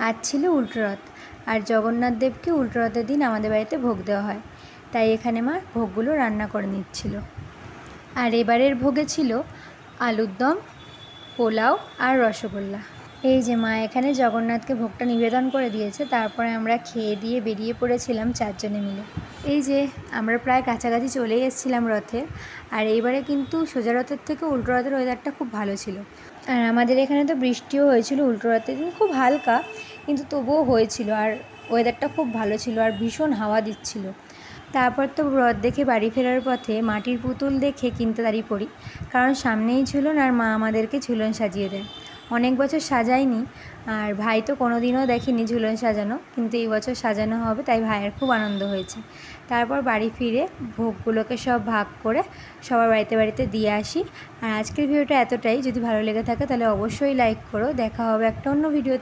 আজ ছিল উল্টো রথ, আর জগন্নাথ দেবকে উল্টো রথের দিন আমাদের বাড়িতে ভোগ দেওয়া হয়, তাই এখানে মা ভোগগুলো রান্না করে নিচ্ছিল। আর এবারের ভোগে ছিল আলুর দম, পোলাও আর রসগোল্লা। এই যে মা এখানে জগন্নাথকে ভোগটা নিবেদন করে দিয়েছে, তারপরে আমরা খেয়ে দিয়ে বেরিয়ে পড়েছিলাম 4 জনে মিলে। এই যে আমরা প্রায় কাছাকাছি চলেই এসেছিলাম রথে। আর এইবারে কিন্তু সোজা রথের থেকে উল্টো রথের ওয়েদারটা খুব ভালো ছিল। আর আমাদের এখানে তো বৃষ্টিও হয়েছিল উল্টো রথের দিন, খুব হালকা কিন্তু তবুও হয়েছিল। আর ওয়েদারটা খুব ভালো ছিল আর ভীষণ হাওয়া দিচ্ছিল। তারপর তো রথ দেখে বাড়ি ফেরার পথে মাটির পুতুল দেখে কিনতে দাঁড়িয়ে পড়ি, কারণ সামনেই ঝুলন আর মা আমাদেরকে ঝুলন সাজিয়ে দেয়। অনেক বছর সাজাইনি, আর ভাই তো কোনো দিনও দেখেনি ঝুলন সাজানো, কিন্তু এই বছর সাজানো হবে, তাই ভাইয়ের খুব আনন্দ হয়েছে। তারপর বাড়ি ফিরে ভোগগুলোকে সব ভাগ করে সবার বাড়িতে বাড়িতে দিয়ে আসি। আর আজকের ভিডিওটা এতটাই, যদি ভালো লেগে থাকে তাহলে অবশ্যই লাইক করো। দেখা হবে একটা অন্য ভিডিও।